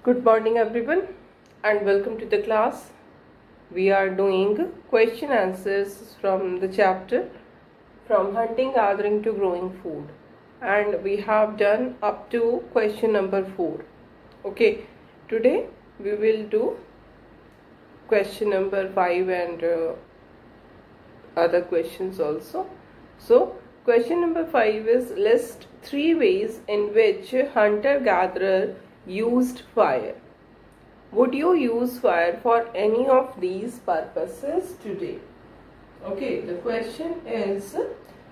Good morning everyone and welcome to the class. We are doing question answers from the chapter from hunting, gathering to growing food, and we have done up to question number 4. Okay, today we will do question number 5 and other questions also. So question number 5 is list 3 ways in which hunter-gatherer used fire. Would you use fire for any of these purposes today? Okay, the question is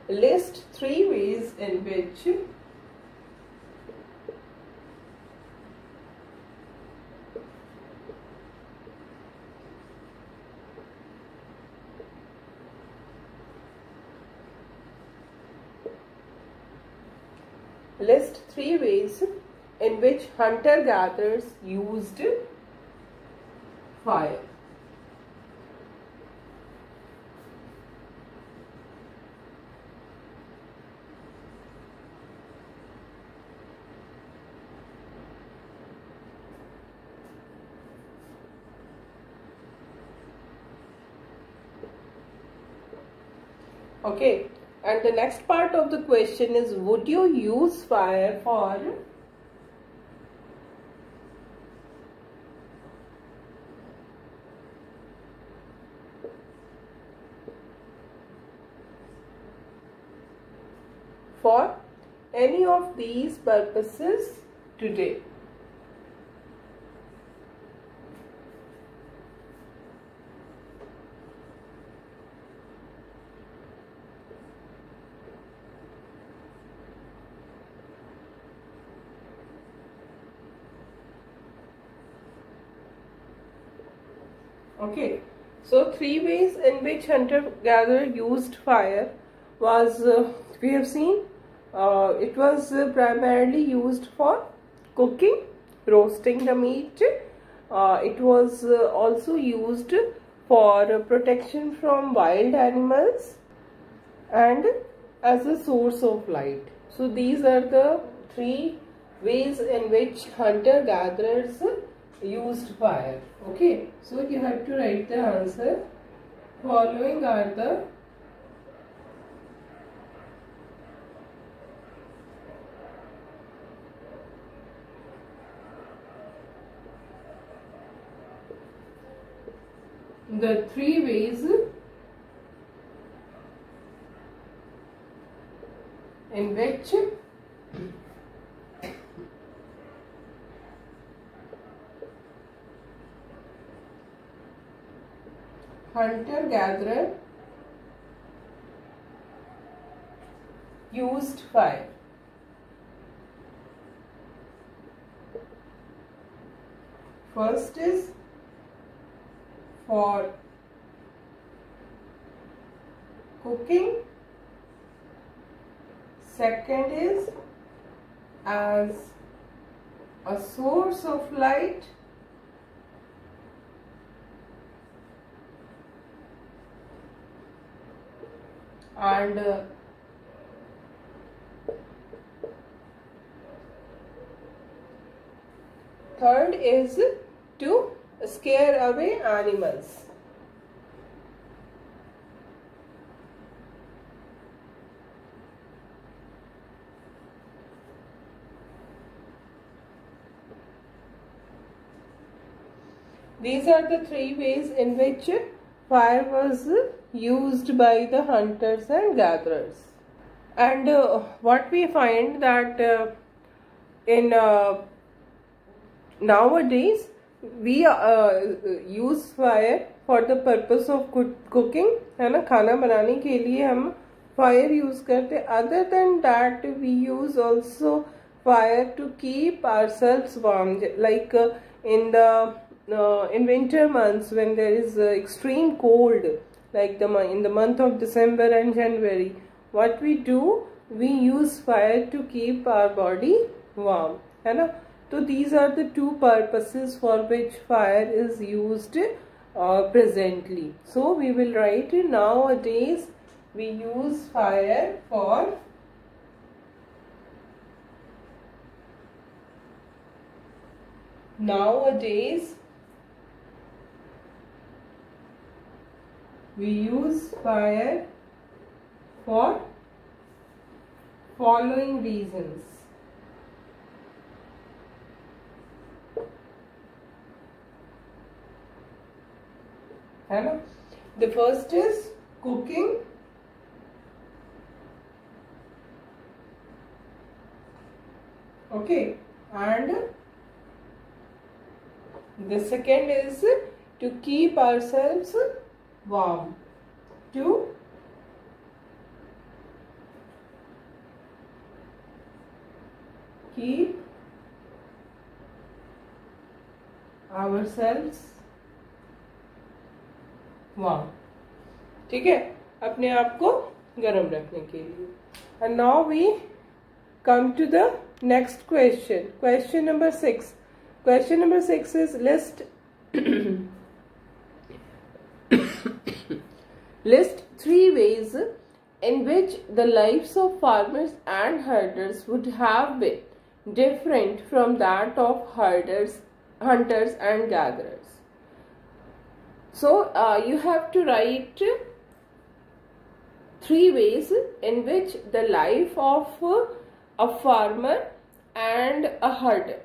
list 3 ways in which hunter-gatherers used fire. Okay, and the next part of the question is, would you use fire for any of these purposes today? Okay, so 3 ways in which hunter-gatherer used fire was, we have seen, it was primarily used for cooking, roasting the meat. It was also used for protection from wild animals and as a source of light. So these are the 3 ways in which hunter-gatherers used fire. Okay, so you have to write the answer. Following are the the 3 ways in which hunter-gatherer used fire. First is for cooking, second is as a source of light, and third is to scare away animals. These are the 3 ways in which fire was used by the hunters and gatherers. And what we find that in nowadays we use fire for the purpose of cooking, है ना, खाना बनाने के लिए हम fire use करते. Other than that, we use also fire to keep ourselves warm, like in winter months when there is extreme cold, like in the month of December and January. What we do, we use fire to keep our body warm, है ना. So these are the 2 purposes for which fire is used presently. So we will write, nowadays we use fire for Nowadays, we use fire for following reasons. है ना? The first is cooking. Okay, and the second is to keep ourselves warm. To keep ourselves warm. ठीक है, अपने आप को गर्म रखने के लिए. And now we come to the next question. Question number 6. Question number 6 is list list 3 ways in which the lives of farmers and herders would have been different from that of hunters and gatherers. So you have to write 3 ways in which the life of a farmer and a herder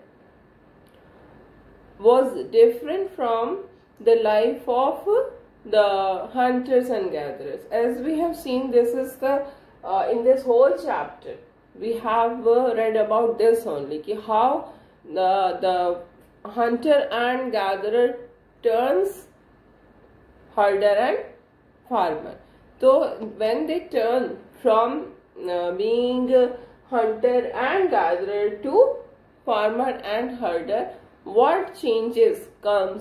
was different from the life of the hunters and gatherers. As we have seen, this is the in this whole chapter we have read about this only, ki how the hunter and gatherer turns herder and farmer. So when they turn from being hunter and gatherer to farmer and herder, what changes come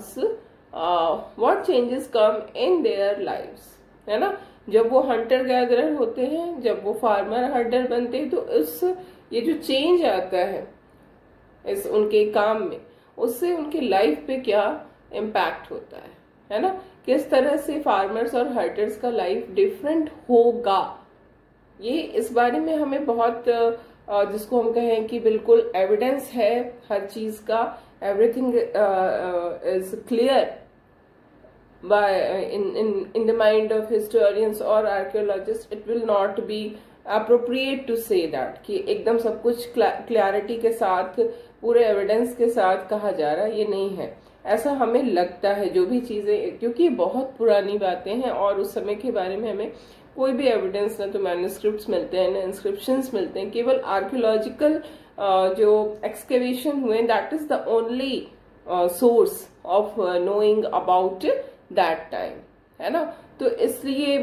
in their lives, है ना? जब वो Hunter gatherer होते हैं, जब वो farmer हर्डर बनते हैं, तो ये जो चेंज आता है इस उनके काम में, उससे उनके लाइफ पे क्या इम्पैक्ट होता है ना? किस तरह से फार्मर्स और हर्डर्स का लाइफ डिफरेंट होगा, ये इस बारे में हमें बहुत जिसको हम कहें कि बिल्कुल एविडेंस है हर चीज का. Everything is clear by in the mind of historians or archaeologists. It will not be appropriate to say that कि एकदम सब कुछ क्लैरिटी के साथ पूरे एविडेंस के साथ कहा जा रहा है, ये नहीं है. ऐसा हमें लगता है जो भी चीजें, क्योंकि बहुत पुरानी बातें हैं और उस समय के बारे में हमें कोई भी एविडेंस ना तो मैन्युस्क्रिप्ट्स मिलते हैं ना इंस्क्रिप्शंस मिलते हैं. केवल आर्कियोलॉजिकल जो एक्सकेवेशन हुए, that is the only source of knowing about that time, है ना? तो इसलिए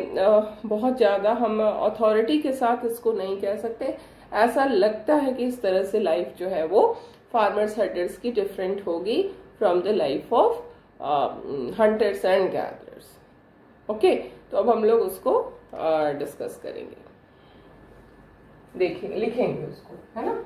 बहुत ज्यादा हम अथॉरिटी के साथ इसको नहीं कह सकते. ऐसा लगता है कि इस तरह से लाइफ जो है वो फार्मर्स हर्डर्स की डिफरेंट होगी from the life of hunters and gatherers. Okay, तो अब हम लोग उसको डिस्कस करेंगे, देखेंगे, लिखेंगे उसको, है ना?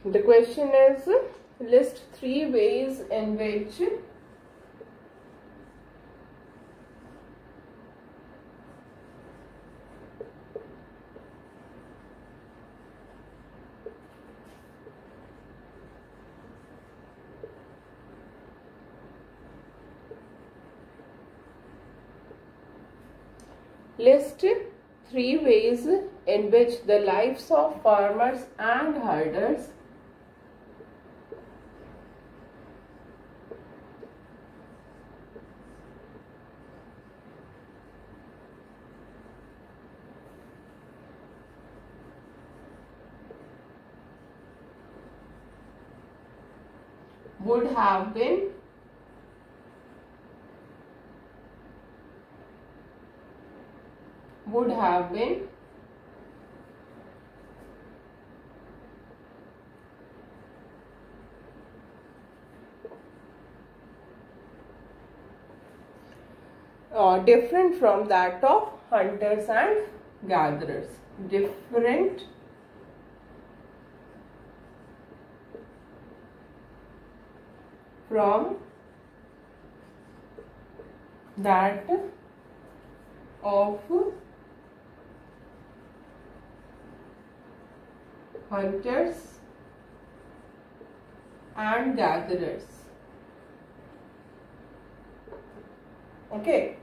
The question is list 3 ways in which the lives of farmers and herders would have been different from that of hunters and gatherers. Different from that of hunters and gatherers. Okay.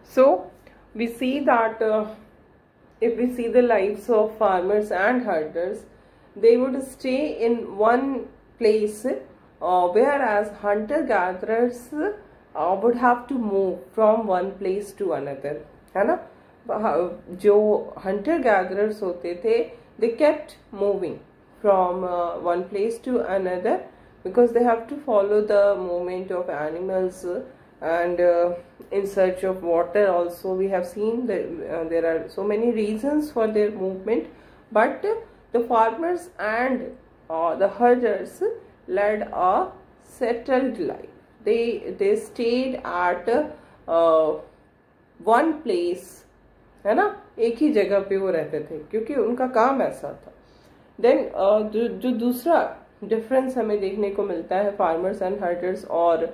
So we see that if we see the lives of farmers and herders, they would stay in one place, whereas hunter-gatherers would have to move from one place to another, है ना? जो hunter-gatherers होते थे, they kept moving from one place to another because they have to follow the movement of animals and in search of water. Also, we have seen that there are so many reasons for their movement, but the farmers and the herders led a settled life. They stayed at one place, है ना, एक ही जगह पे वो रहते थे क्योंकि उनका काम ऐसा था. देन जो दूसरा डिफरेंस हमें देखने को मिलता है फार्मर्स एंड हर्डर्स और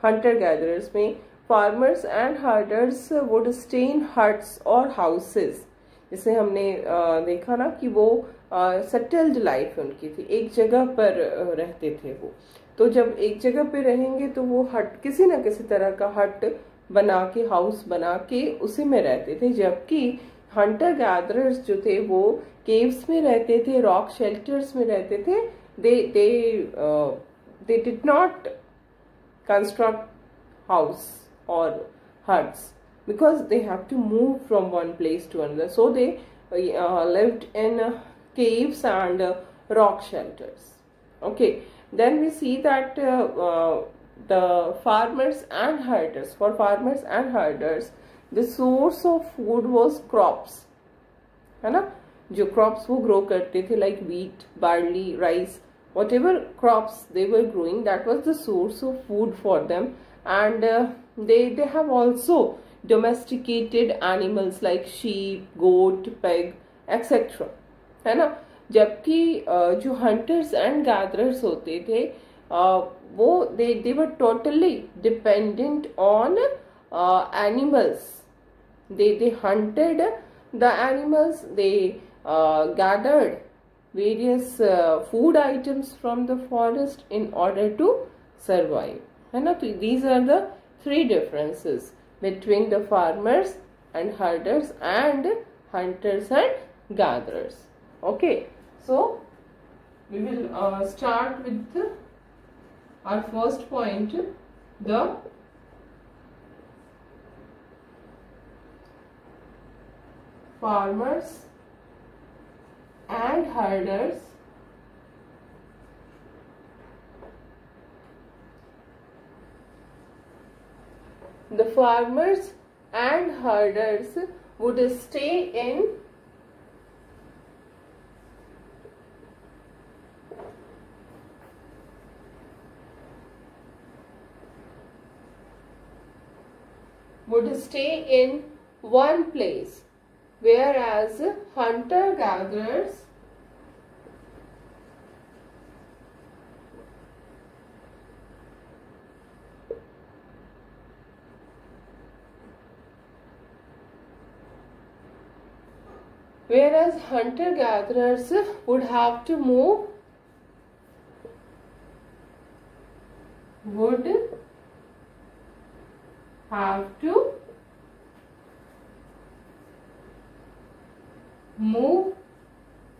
हंटर गैदरर्स में, farmers and herders would stay in huts और हाउसेस. जैसे हमने देखा ना कि वो सेटल्ड लाइफ उनकी थी, एक जगह पर रहते थे वो. तो जब एक जगह पे रहेंगे तो वो हट, किसी ना किसी तरह का हट बना के, हाउस बना के उसी में रहते थे. जबकि हंटर गैदरर्स जो थे वो केव्स में रहते थे, रॉक शेल्टर्स में रहते थे. they did not construct house or huts because they have to move from one place to another. So they lived in caves and rock shelters. Okay, then we see that the farmers and herders, for farmers and herders, the source of food was crops, है ना? जो crops वो grow करते थे, like wheat, barley, rice, whatever crops they were growing, that was the source of food for them. And they have also domesticated animals like sheep, goat, pig, etc. है ना? जबकि जो hunters and gatherers होते थे वो they were totally dependent on animals. They hunted the animals, they gathered various food items from the forest in order to survive, है ना? तो these are the three differences between the farmers and herders and hunters and gatherers. Okay, so we will start with our first point, the farmers and herders would stay in one place, whereas hunter-gatherers would have to move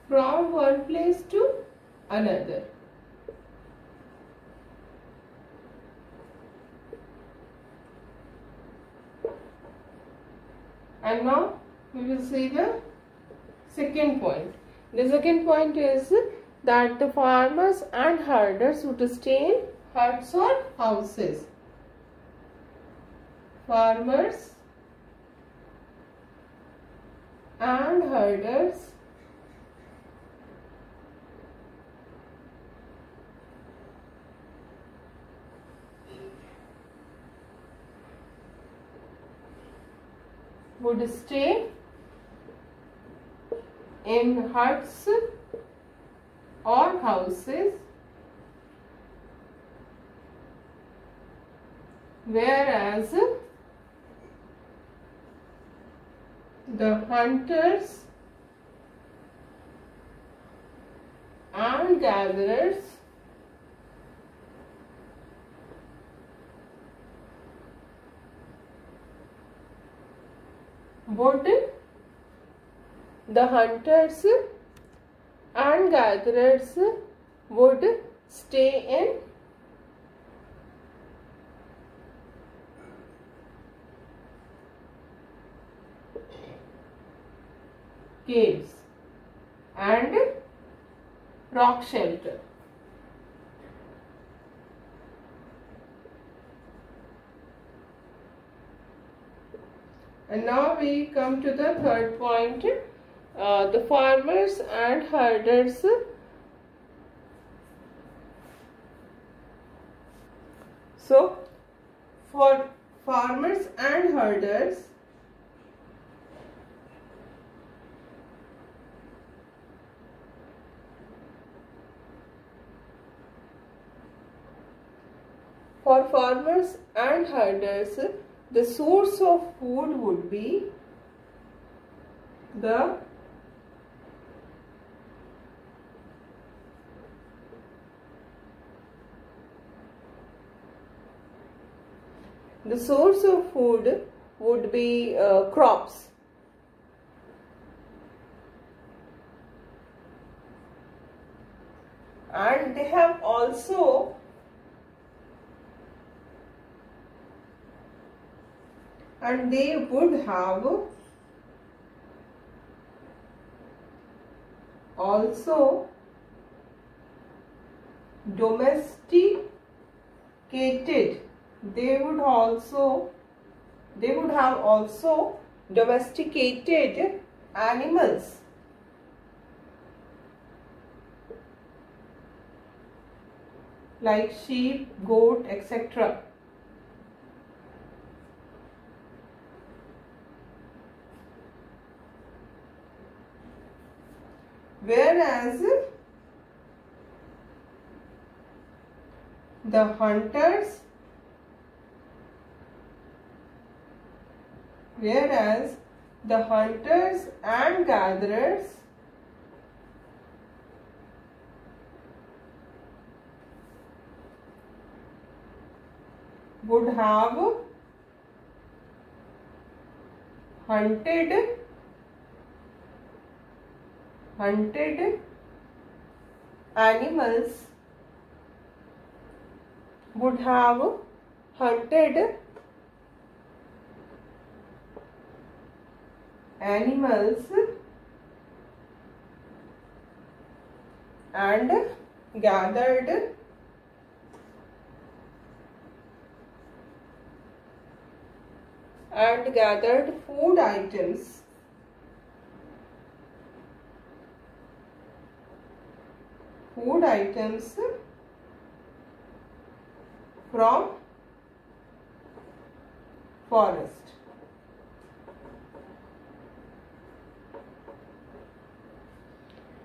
from one place to another. And now we will see the second point. The second point is that the farmers and herders would stay in huts or houses. Farmers and herders would stay in huts or houses, whereas the hunters and gatherers would stay in caves and rock shelter. And now we come to the third point, the farmers and herders. So, for farmers and herders, the source of food would be the crops. And they have also they would have also domesticated. They would have also domesticated animals like sheep, goat, etc. Whereas the hunters and gatherers would have hunted animals, and gathered food items from forest.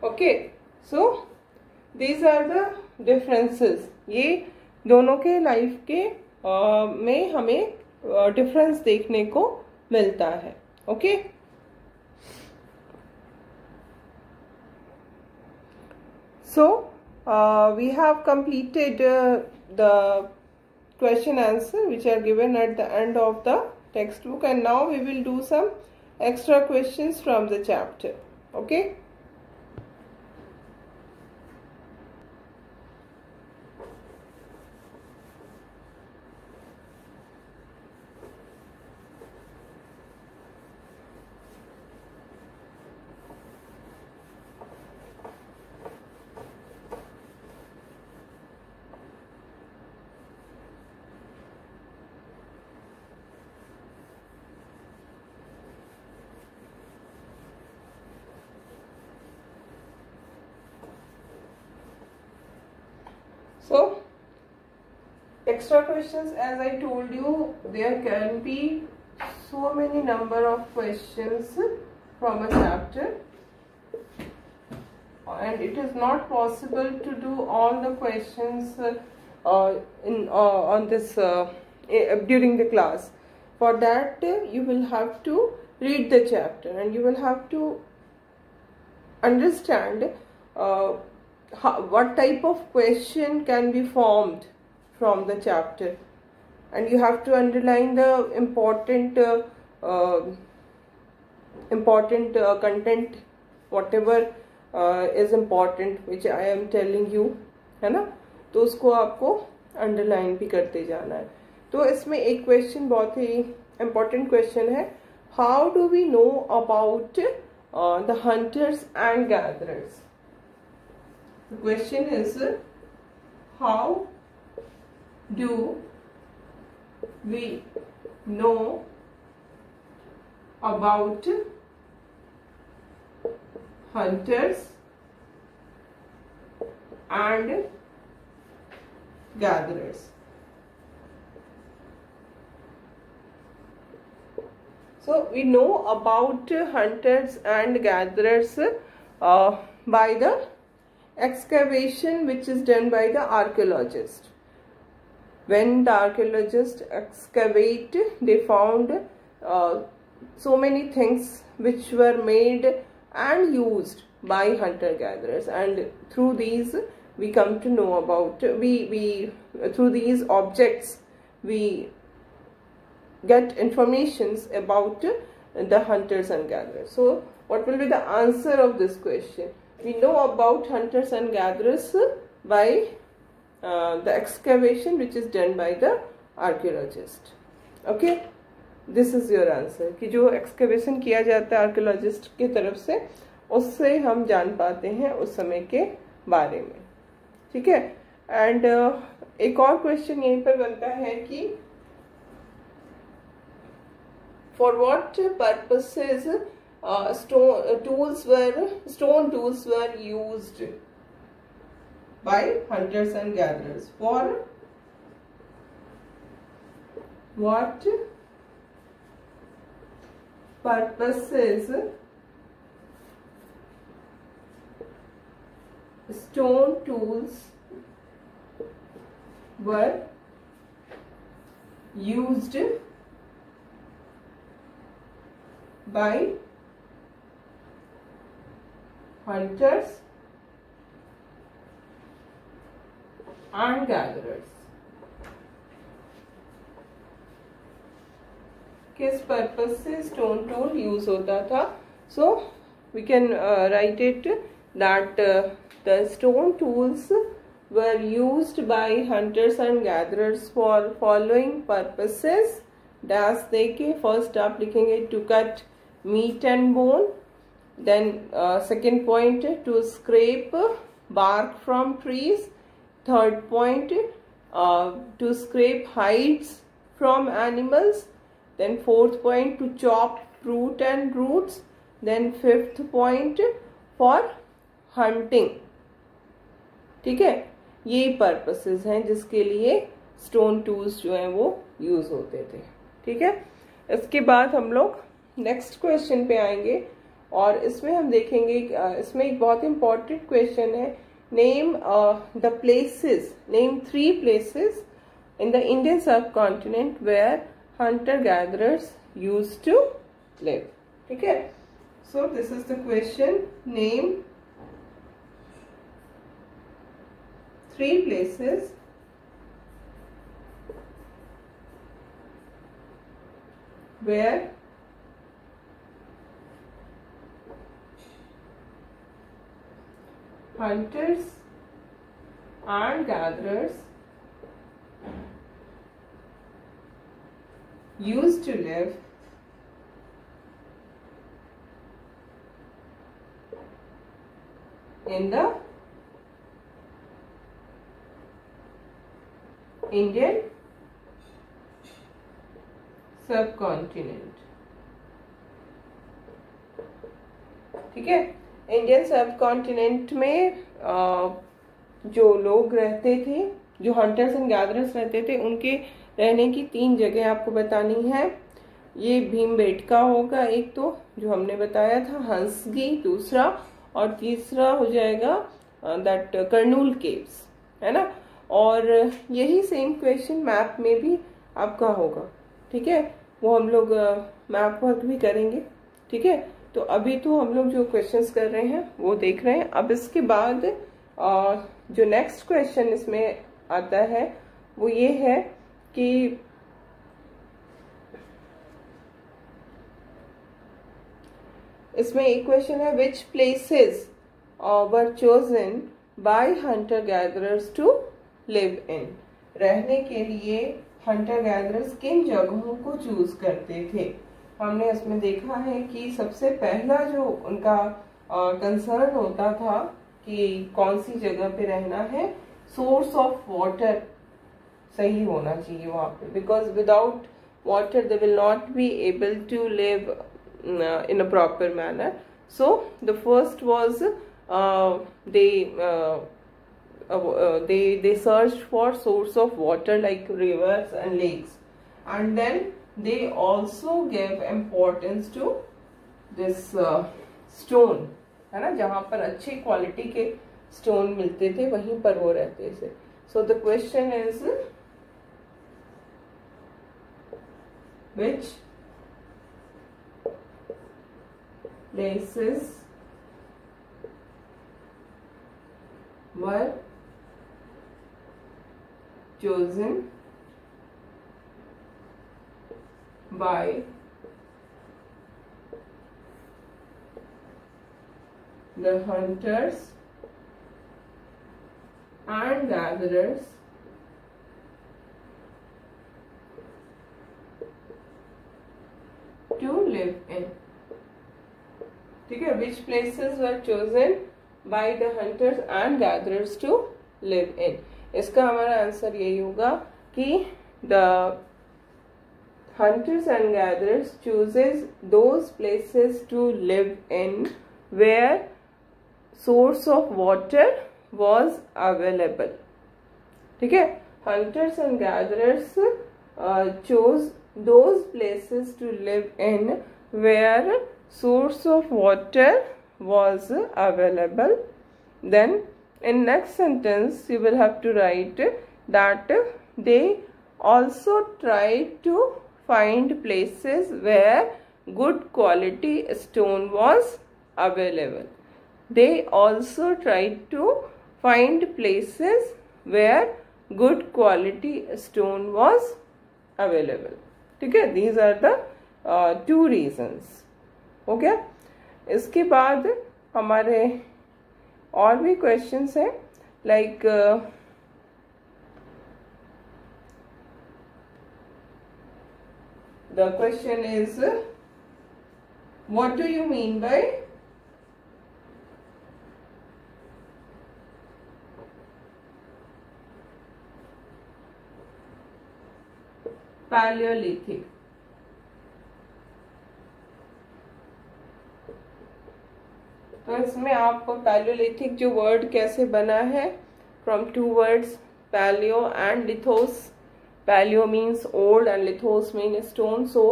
Okay, so these are the differences. ये दोनों के life के में हमें difference देखने को मिलता है. Okay, so we have completed the question answer which are given at the end of the textbook, and now we will do some extra questions from the chapter. Okay. So, extra questions, as I told you, there can be so many number of questions from a chapter, and it is not possible to do all the questions on this during the class. For that you will have to read the chapter, and you will have to understand what type of question can be formed from the chapter, and you have to underline the important content, whatever is important which I am telling you, है ना, तो उसको आपको underline भी करते जाना है. तो इसमें एक क्वेश्चन बहुत ही इम्पोर्टेंट क्वेश्चन है, how do we know about the hunters and gatherers. The question is, how do we know about hunters and gatherers? So we know about hunters and gatherers by the excavation which is done by the archaeologist. When the archaeologists excavate, they found so many things which were made and used by hunter gatherers, and through these we come to know about through these objects we get informations about the hunters and gatherers. So what will be the answer of this question? We know about hunters and gatherers by the excavation which is done by the archaeologist. Okay, this is your answer, कि जो excavation किया जाता है archaeologist की तरफ से, उससे हम जान पाते हैं उस समय के बारे में. ठीक है. एंड एक और क्वेश्चन यहीं पर बनता है कि for what purposes stone tools were used by hunters and gatherers? For what purposes stone tools were used by hunters and gatherers? किस पर्पस से स्टोन टूल यूज होता था? So we can write it that the stone tools were used by hunters and gatherers for following purposes. Dash देके first आप लिखेंगे to cut meat and bone. Then second point, to scrape bark from trees. Third point, to scrape hides from animals. Then fourth point, to chop fruit and roots. Then fifth point, for hunting. ठीक है, ये purposes हैं जिसके लिए stone tools जो हैं वो use होते थे. ठीक है. इसके बाद हम लोग नेक्स्ट क्वेश्चन पे आएंगे, और इसमें हम देखेंगे, इसमें एक बहुत इंपॉर्टेंट क्वेश्चन है, name the places, name 3 places in the Indian subcontinent where hunter gatherers used to live. ठीक है. So this is the question, name 3 places where hunters and gatherers used to live in the Indian subcontinent. ठीक है. Indian subcontinent में जो लोग रहते थे, जो हंटर्स एंड गैदरर्स रहते थे, उनके रहने की 3 जगह आपको बतानी है. ये भीमबेटका होगा एक, तो जो हमने बताया था हंसगी दूसरा, और तीसरा हो जाएगा दैट कर्नूल केव्स, है ना। और यही सेम क्वेश्चन मैप में भी आपका होगा, ठीक है, वो हम लोग मैप वर्क भी करेंगे, ठीक है। तो अभी तो हम लोग जो क्वेश्चंस कर रहे हैं वो देख रहे हैं। अब इसके बाद जो नेक्स्ट क्वेश्चन इसमें आता है वो ये है कि इसमें एक क्वेश्चन है, which places were chosen by hunter gatherers to live in. रहने के लिए हंटर गैदरर्स किन जगहों को चूज करते थे। हमने इसमें देखा है कि सबसे पहला जो उनका कंसर्न होता था कि कौन सी जगह पे रहना है, सोर्स ऑफ वाटर सही होना चाहिए वहां पे, because without water they will not be able to live in a proper manner. So the first was they searched for source of water like rivers and lakes, and then they also gave importance to this stone, है ना, जहाँ पर अच्छी quality के stone मिलते थे वहीं पर वो रहते थे। So the question is, which places were chosen by the hunters and gatherers to live in, ठीक है। Which places were chosen by the hunters and gatherers to live in। इसका हमारा आंसर यही होगा कि the hunters and gatherers chooses those places to live in where source of water was available, ठीक है। Hunters and gatherers chose those places to live in where source of water was available. Then in next sentence you will have to write that they also tried to find places where good quality stone was available. They also tried to find places where good quality stone was available, ठीक है। These are the two reasons, okay. इसके बाद हमारे और भी questions हैं, like the question is, what do you mean by paleolithic. तो इसमें आप पैलियोलिथिक जो वर्ड कैसे बना है, from two words paleo and lithos. Paleo means old and lithos mean stone. So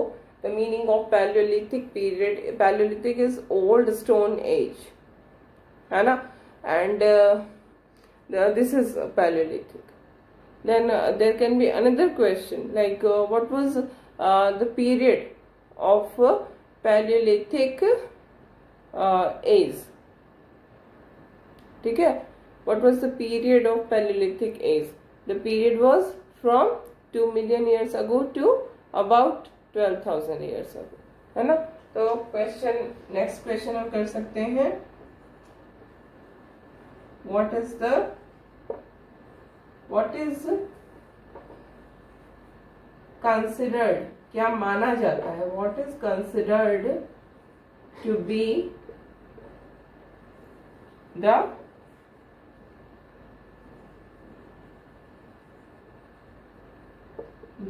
the meaning of paleolithic period, paleolithic is old stone age, है ना, and this is paleolithic. Then there can be another question like what was the period of Paleolithic age, ठीक है। What was the period of Paleolithic age? The period was from 2 million years ago to about 12,000 years ago, है ना। तो question, next question हम कर सकते हैं, what is considered, क्या माना जाता है, what is considered to be the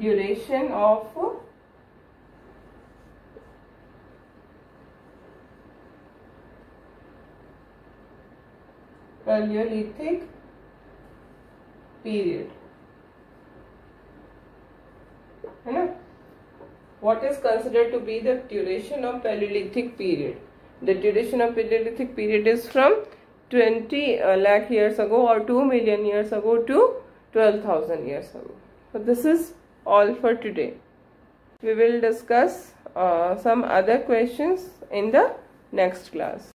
duration of Paleolithic period, है ना। What is considered to be the duration of Paleolithic period? The duration of Paleolithic period is from 20 lakh years ago or 2 million years ago to 12,000 years ago. So this is all for today. We will discuss some other questions in the next class.